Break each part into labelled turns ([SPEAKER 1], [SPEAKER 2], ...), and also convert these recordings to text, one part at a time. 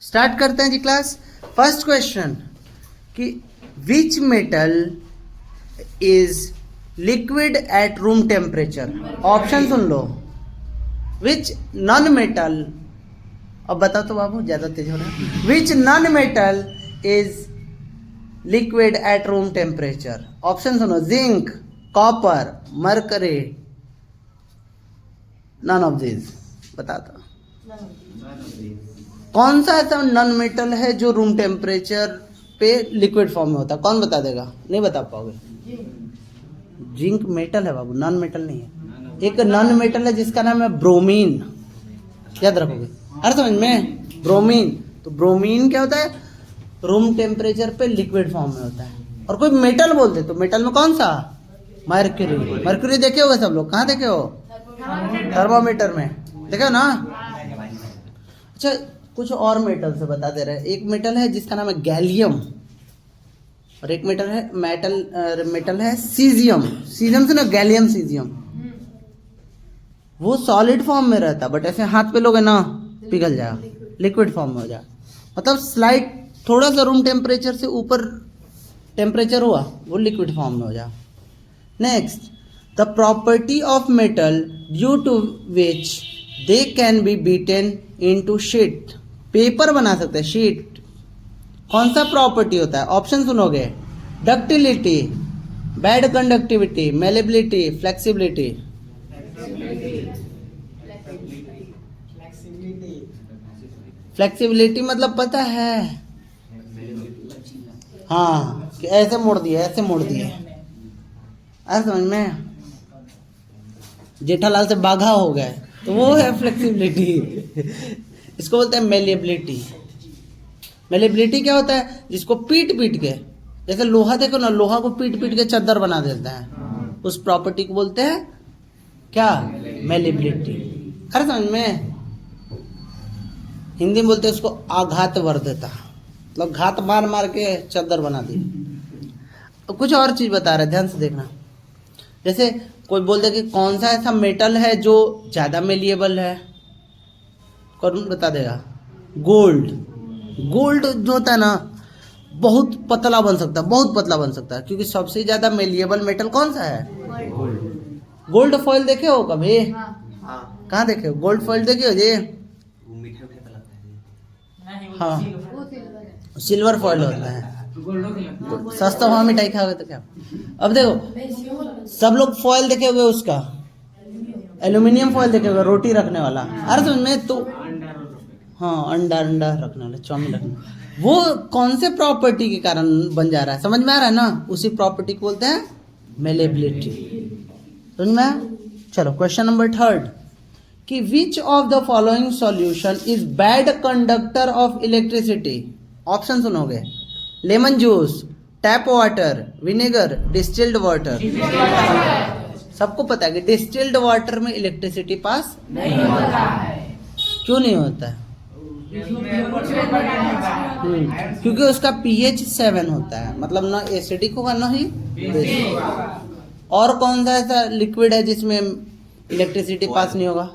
[SPEAKER 1] Start करते हैं जी class. First question कि which metal is liquid at room temperature. Option सुन लो। विच नॉन मेटल, अब बताओ तो बाबू, ज्यादा तेज हो रहा है। Which non metal is liquid at room temperature. Option सुनो, zinc, copper, mercury, none of this. बता दो कौन सा ऐसा नॉन मेटल है जो रूम टेम्परेचर पे लिक्विड फॉर्म में होता है। कौन बता देगा? नहीं बता पाओगे। जिंक मेटल है बाबू, नॉन मेटल नहीं है। एक नॉन मेटल है जिसका नाम है ब्रोमीन, याद रखोगे। अरे समझ में, ब्रोमीन। तो ब्रोमीन क्या होता है? रूम टेम्परेचर पे लिक्विड फॉर्म में होता है। और कोई मेटल बोलते तो मेटल में कौन सा? मर्क्यूरी। मर्क्यूरी देखे होगे सब लोग। कहाँ देखे हो? थर्मामीटर में देखे हो ना। अच्छा, कुछ और मेटल से बता दे रहे हैं। एक मेटल है जिसका नाम है गैलियम, और एक मेटल है सीजियम। सीजियम से ना, गैलियम सीजियम। वो सॉलिड फॉर्म में रहता, बट ऐसे हाथ पे लोगे ना पिघल जाएगा, लिक्विड फॉर्म में हो जाए। मतलब स्लाइड थोड़ा सा रूम टेम्परेचर से ऊपर टेम्परेचर हुआ, वो लिक्विड फॉर्म में हो जाए। Next, the property of metal due to which they can be beaten into sheet. Paper बना सकते हैं, शीट। कौन सा प्रॉपर्टी होता है? ऑप्शन सुनोगे, ductility, bad conductivity, malleability, flexibility. Flexibility मतलब पता है? हाँ, कि ऐसे मोड़ दिए, ऐसे मोड़ दिए। अरे समझ में, जेठालाल से बाघा हो गए तो वो है फ्लेक्सिबिलिटी। इसको बोलते हैं मेलेबिलिटी। मेलेबिलिटी क्या होता है? जिसको पीट पीट के, जैसे लोहा देखो ना, लोहा को पीट पीट के चद्दर बना देता है, उस प्रॉपर्टी को बोलते हैं क्या? मेलेबिलिटी। अरे समझ में, हिंदी में बोलते हैं उसको आघात वर्धता, मतलब घात मार मार के चद्दर बना दी। कुछ और चीज बता रहे, ध्यान से देखना। जैसे कोई बोलते कि कौन सा ऐसा मेटल है जो ज्यादा मेलिएबल है, कौन बता देगा? गोल्ड। गोल्ड जो होता है ना, बहुत पतला बन सकता है, बहुत पतला बन सकता है, क्योंकि सबसे ज्यादा मेलिएबल मेटल कौन सा है? गोल्ड फॉइल देखे हो कभी? कहाँ देखे हो? गोल्ड फॉइल देखे हो जी? हाँ, सिल्वर फॉइल होता है। सस्ता वहां मिठाई खाओगे तो क्या? अब देखो, सब लोग फॉइल देखे हुए उसका, एल्यूमिनियम फॉइल देखे हुए, रोटी रखने वाला। अरे समझ में, तो हाँ, अंडा रखने वाला, चाउमीन रखने वाला। वो कौन से प्रॉपर्टी के कारण बन जा रहा है? समझ में आ रहा है ना? उसी प्रॉपर्टी को बोलते हैं मेलेबिलिटी। समझ में आया? चलो, क्वेश्चन नंबर 3 कि which of the following solution is bad conductor of electricity. Option सुनोगे, lemon juice, tap water, vinegar, distilled water. सबको पता है कि डिस्टिल्ड वाटर में इलेक्ट्रिसिटी पास नहीं होता है। क्यों नहीं होता है? क्योंकि उसका pH 7 होता है, मतलब ना एसिडिक होगा ना ही बेसिक। और कौन सा ऐसा लिक्विड है जिसमें इलेक्ट्रिसिटी पास नहीं होगा?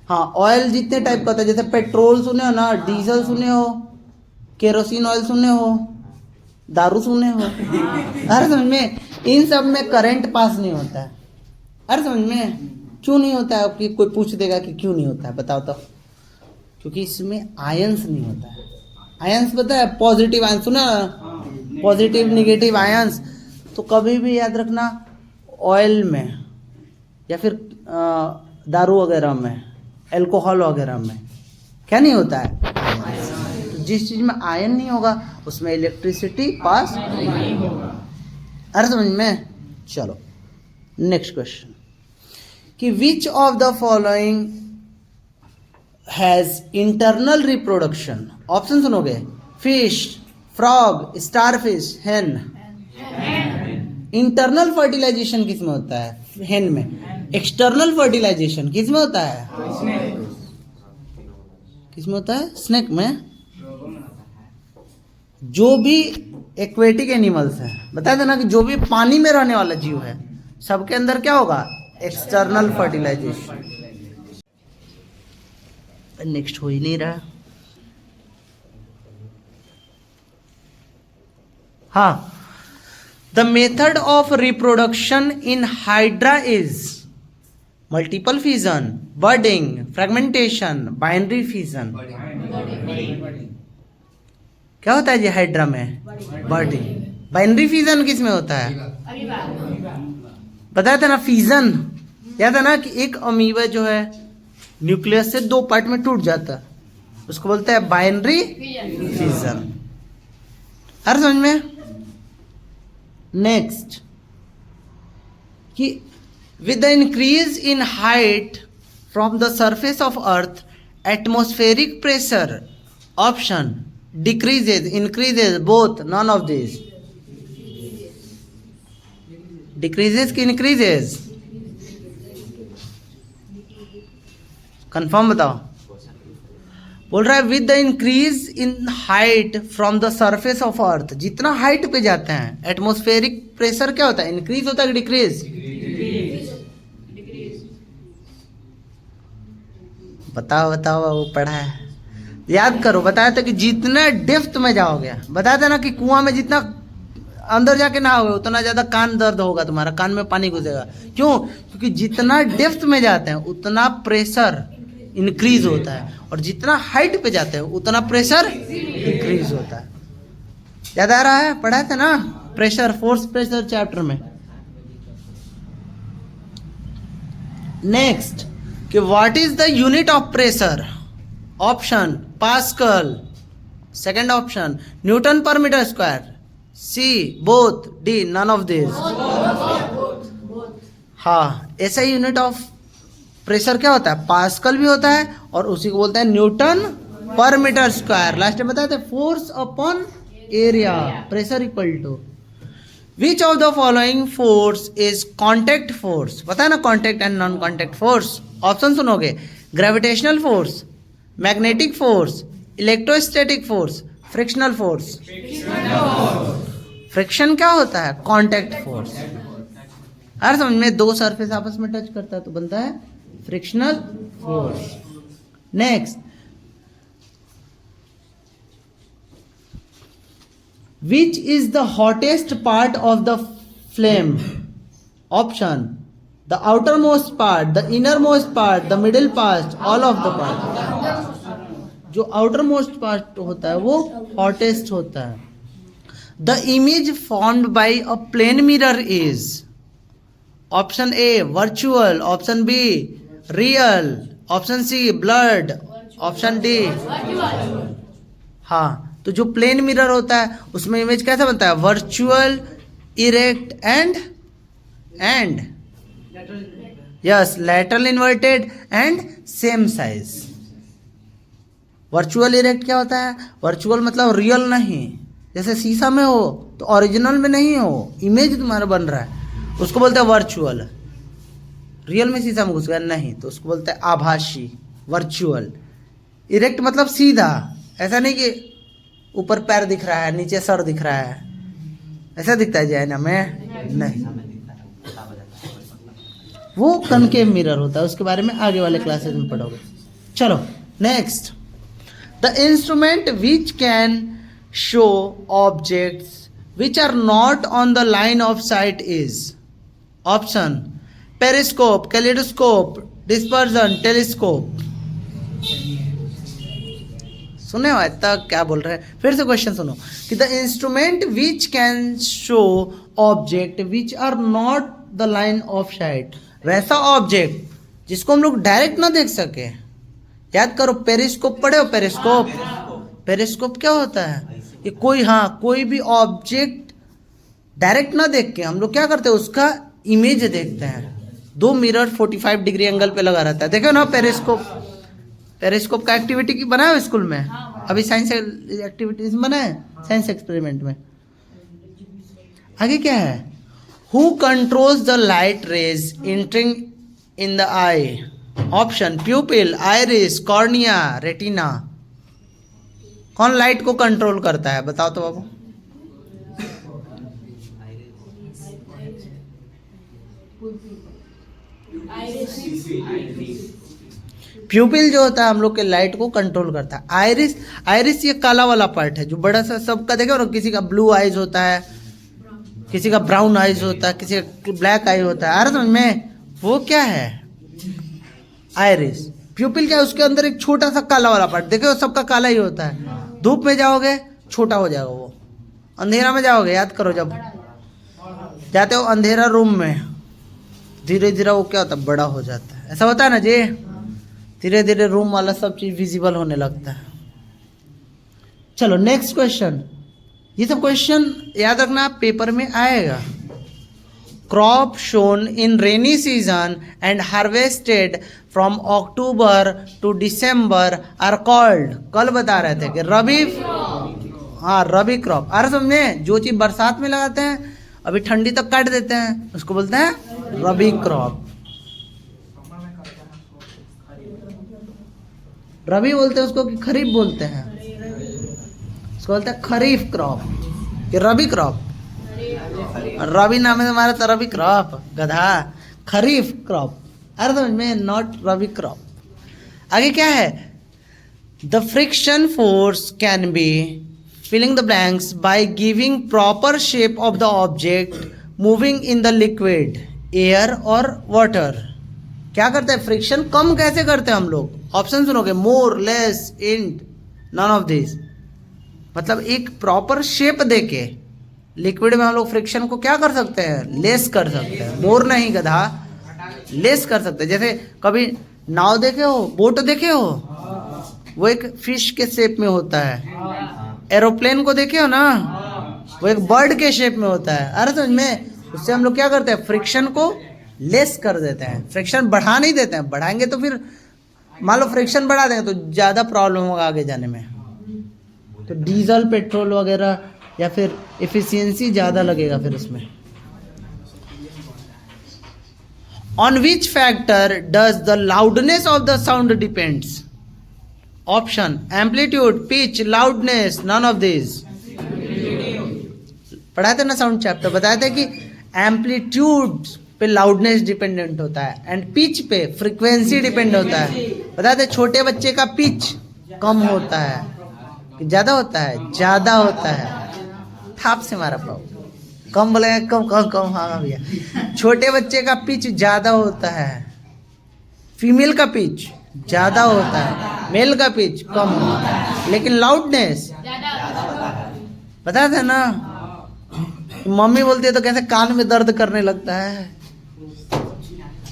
[SPEAKER 1] हाँ, ऑयल जितने टाइप का होता है, जैसे पेट्रोल सुने हो ना, डीजल सुने हो, केरोसिन ऑयल सुने हो, दारू सुने हो। अरे समझ में, इन सब में करंट पास नहीं होता है। अरे समझ में, क्यों नहीं होता है? कि कोई पूछ देगा कि क्यों नहीं होता है, बताओ तो। क्योंकि इसमें आयंस नहीं होता है। आयंस पता है? पॉजिटिव आयंस सुना, पॉजिटिव निगेटिव आयंस। तो कभी भी याद रखना, ऑयल में या फिर दारू वगैरह में, अल्कोहल वगैरह में क्या नहीं होता है? तो जिस चीज में आयन नहीं होगा उसमें इलेक्ट्रिसिटी पास नहीं होगा। अरे समझ में? चलो, नेक्स्ट क्वेश्चन कि which of the following has internal reproduction. Option सुनोगे, फिश, फ्रॉग, स्टारफिश, हेन। इंटरनल फर्टिलाइजेशन किस में होता है? हेन में। एक्सटर्नल फर्टिलाइजेशन किस में होता है? किस में होता है? स्नेक में। जो भी एक्वेटिक एनिमल्स है, बता देना कि जो भी पानी में रहने वाला जीव है, सबके अंदर क्या होगा? External fertilisation. नेक्स्ट हो ही नहीं रहा। हाँ, the method of reproduction in hydra is multiple fission, budding, fragmentation, binary fission. क्या होता है जी हाइड्रा में? बर्डिंग। बाइनरी फिजन किस में होता है? बताया था ना फिजन, याद है ना कि एक अमीबा जो है न्यूक्लियस से 2 पार्ट में टूट जाता है, उसको बोलते हैं बाइनरी फिजन। हर समझ में? नेक्स्ट कि with the increase in height from the surface of earth atmospheric pressure option decreases, increases, both, none of this. Decreases कि इंक्रीजेज? कंफर्म बताओ। बोल रहा है with the increase in height from the surface of earth, जितना height पे जाते हैं atmospheric pressure क्या होता है? इंक्रीज होता है कि डिक्रीज? बताओ बताओ, वो पढ़ा है, याद करो। बताया था कि जितना डेप्थ में जाओगे, बताया था ना कि कुआं में जितना अंदर जाके नहाओगे उतना ज्यादा कान दर्द होगा, तुम्हारा कान में पानी घुसेगा। क्यों? क्योंकि जितना डेप्थ में जाते हैं उतना प्रेशर इंक्रीज होता है, और जितना हाइट पे जाते हैं उतना प्रेशर डिक्रीज होता है। याद आ रहा है? पढ़ा था ना प्रेशर, फोर्स प्रेशर चैप्टर में। नेक्स्ट कि what is the unit of pressure? Option pascal, second option newton per metre square, C both, D none of this. हाँ, ऐसा ही यूनिट ऑफ प्रेशर क्या होता है? पास्कल भी होता है, और उसी को बोलते हैं Newton per metre square. Last में बताते हैं force upon area, pressure equal to which of the following force is contact force? पता है ना contact and non contact force. Option सुनोगे, gravitational force, magnetic force, electrostatic force, frictional force. Friction क्या होता है? Contact force. हर समझ में, 2 surface आपस में टच करता है तो बनता है frictional force. Next, which is the hottest part of the flame? Option the outermost part, the innermost part, the middle part, all of the part. जो आउटर मोस्ट पार्ट होता है वो hottest होता है। The image formed by a plane mirror is option A virtual, option B real, option C blurred, option D. हाँ, तो जो plane mirror होता है उसमें इमेज कैसा बनता है? Virtual, erect and yes lateral inverted and same size. Virtual erect क्या होता है? वर्चुअल मतलब रियल नहीं, जैसे शीशा में हो तो ओरिजिनल में नहीं हो, इमेज तुम्हारा बन रहा है, उसको बोलते हैं वर्चुअल। रियल में शीशा में घुस गया नहीं तो उसको बोलते हैं आभासी, वर्चुअल। इरेक्ट मतलब सीधा, ऐसा नहीं कि ऊपर पैर दिख रहा है नीचे सर दिख रहा है, ऐसा दिखता है जाए ना में नहीं, वो कनकेव मिरर होता है। उसके बारे में आगे वाले क्लासेस में पढ़ोगे। चलो next, the instrument which can show objects which are not on the line of sight is option periscope, kaleidoscope, dispersion, telescope। सुने हो तक क्या बोल रहे हैं? फिर से क्वेश्चन सुनो कि the instrument which can show object which are not the line of sight, वैसा ऑब्जेक्ट जिसको हम लोग डायरेक्ट ना देख सके। याद करो, पेरिस्कोप पढ़े हो? पेरिस्कोप, पेरिस्कोप क्या होता है? ये कोई भी ऑब्जेक्ट डायरेक्ट ना देख के हम लोग क्या करते हैं? उसका इमेज देखते हैं। 2 मिरर 45 डिग्री एंगल पे लगा रहता है, देखो ना पेरिस्कोप। पेरिस्कोप का एक्टिविटी की बनाया स्कूल में? अभी साइंस एक्टिविटीज बनाए साइंस एक्सपेरिमेंट में। आगे क्या है? Who controls the light rays entering in the I? Option प्यूपिल, iris, cornea, retina. कौन लाइट को कंट्रोल करता है? बताओ तो बाबू। प्यूपिल जो होता है हम लोग के लाइट को कंट्रोल करता है। आइरिस, आइरिस ये काला वाला पार्ट है जो बड़ा सा सबका देखो ना, किसी का ब्लू आइज होता है, किसी का ब्राउन आइज होता है, किसी का ब्लैक आई होता है। आ रहा समझ में? वो क्या है? आइरिस। प्यूपिल क्या है? उसके अंदर एक छोटा सा काला वाला पार्ट, देखो सबका काला ही होता है। धूप में जाओगे छोटा हो जाएगा वो, अंधेरा में जाओगे, याद करो जब जाते हो अंधेरा रूम में, धीरे धीरे वो क्या होता है? बड़ा हो जाता है। ऐसा होता है ना जी, धीरे धीरे रूम वाला सब चीज विजिबल होने लगता है। चलो नेक्स्ट क्वेश्चन। ये सब क्वेश्चन याद रखना, पेपर में आएगा। Crop shown in rainy season and harvested from October to December are called, कल बता रहे थे कि रबी, हाँ रबी क्रॉप। अरे समझे, जो चीज बरसात में लगाते हैं अभी ठंडी तक काट देते हैं उसको बोलते हैं रबी क्रॉप। रबी बोलते हैं उसको कि खरीफ बोलते हैं? उसको बोलते हैं खरीफ क्रॉप कि रबी क्रॉप। रबी नाम है तुम्हारा तो रबी क्रॉप, गधा। खरीफ क्रॉप, अरे समझ में, नॉट रबी क्रॉप। आगे क्या है? The friction force can be filling the blanks by giving proper shape of the object moving in the liquid, air or water। क्या करते हैं? फ्रिक्शन कम कैसे करते हैं हम लोग? ऑप्शन सुनोगे, मोर, लेस, इंट, नन ऑफ दिस। मतलब एक प्रॉपर शेप देके लिक्विड में हम लोग फ्रिक्शन को क्या कर सकते हैं? लेस कर सकते हैं। मोर नहीं गधा, लेस कर सकते हैं। जैसे कभी नाव देखे हो, बोट देखे हो, वो एक फिश के शेप में होता है। एरोप्लेन को देखे हो ना, वो एक बर्ड के शेप में होता है। अरे समझ में, उससे हम लोग क्या करते हैं? फ्रिक्शन को लेस कर देते हैं। फ्रिक्शन बढ़ा नहीं देते हैं, बढ़ाएंगे तो फिर मान लो फ्रिक्शन बढ़ा देंगे तो ज़्यादा प्रॉब्लम होगा आगे जाने में। तो डीजल, पेट्रोल वगैरह या फिर एफिशिएंसी ज़्यादा लगेगा फिर उसमें। On which factor does the loudness of the sound depends? Option amplitude, pitch, loudness, none of this. पढ़ाए थे ना साउंड चैप्टर, बताए थे कि एम्पलीट्यूड पे लाउडनेस डिपेंडेंट होता है एंड पिच पे फ्रीक्वेंसी डिपेंड होता है। बताए थे छोटे बच्चे का पिच कम होता है कि ज्यादा होता है? ज्यादा होता है। थाप से मारा पाओ, कम बोले कम कम कम, हाँ भैया। छोटे बच्चे का पिच ज्यादा होता है, फीमेल का पिच ज्यादा होता है, मेल का पिच कम होता है। लेकिन लाउडनेस बता थे ना, मम्मी बोलती है तो कैसे कान में दर्द करने लगता है।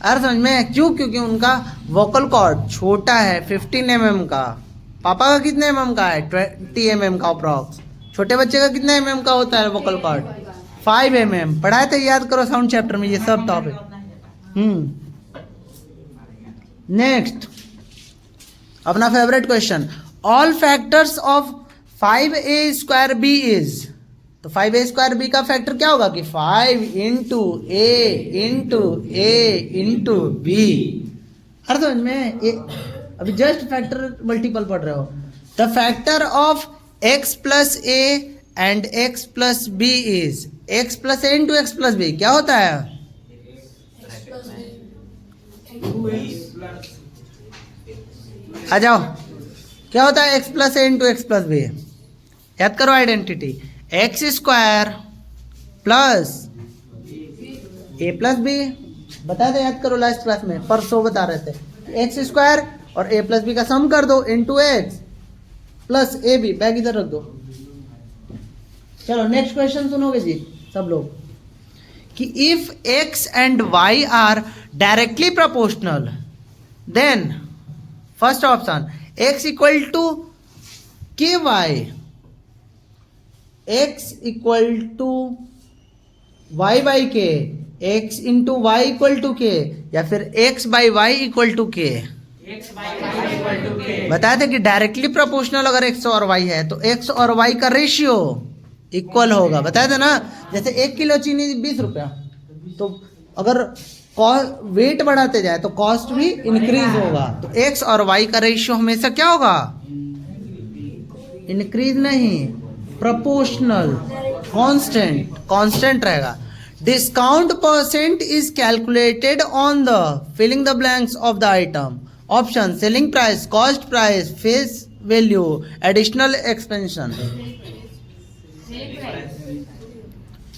[SPEAKER 1] अरे समझ में? क्यों? क्योंकि उनका वोकल कॉर्ड छोटा है, 15 mm का। पापा का कितने mm का है? 20 mm का अप्रॉक्स। छोटे बच्चे का कितने mm का होता है वोकल कॉर्ड? 5 mm। पढ़ाए थे, याद करो साउंड चैप्टर में ये सब टॉपिक। नेक्स्ट अपना favourite question. All factors of 5a² b is, तो 5a² b का फैक्टर क्या होगा कि 5 इंटू a b। हर समझ में? अभी जस्ट फैक्टर मल्टीपल पढ़ रहे हो। The factor of x plus a and x plus b is x plus a into x plus b। क्या होता है? आ जाओ, क्या होता है x plus a into x plus B? याद करो identity, x square plus a plus B. बता दे, याद करो लास्ट क्लास में, परसों बता रहे थे। एक्स स्क्वायर और a प्लस बी का सम कर दो into x plus A B. Bag इधर रख दो। चलो नेक्स्ट क्वेश्चन सुनोगे जी सब लोग, कि if x and y are directly proportional then first option x equal to K Y, x equal to Y by K, x into Y equal to K, या फिर x by Y equal to K. बताए थे कि directly proportional अगर x और y है तो x और y का रेशियो इक्वल होगा। बताए थे ना, जैसे 1 किलो चीनी 20 रुपया, तो अगर वेट बढ़ाते जाए तो कॉस्ट भी इंक्रीज होगा। तो x और y का रेशियो हमेशा क्या होगा? इंक्रीज नहीं, प्रोपोर्शनल, कांस्टेंट रहेगा। Discount percent is calculated on the filling the blanks of the item. Option selling price, cost price, face value, additional expansion.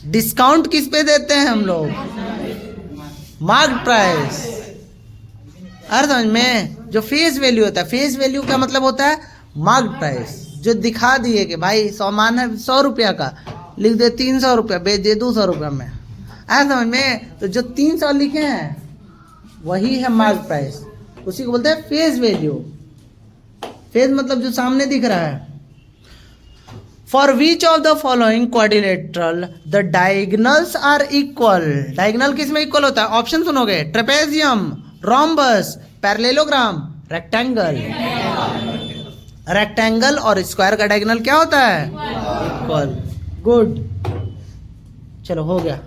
[SPEAKER 1] Discount किस पे देते हैं हम लोग? Mark price. अरे समझ में, जो फेस वैल्यू होता है, फेस वैल्यू का मतलब होता है मार्क प्राइस, जो दिखा दिए कि भाई सामान है 100 रुपया का, लिख दे 300 रुपया, बेच दे 200 रुपया में। अरे समझ में, तो जो 300 लिखे हैं वही है मार्क प्राइस, उसी को बोलते हैं फेस वैल्यू। फेस मतलब जो सामने दिख रहा है। For which of the following quadrilateral the diagonals are equal. Diagonal किस में इक्वल होता है? ऑप्शन सुनोगे, trapezium, rhombus, parallelogram, rectangle. Rectangle और स्क्वायर का डायगोनल क्या होता है? इक्वल। गुड, चलो हो गया।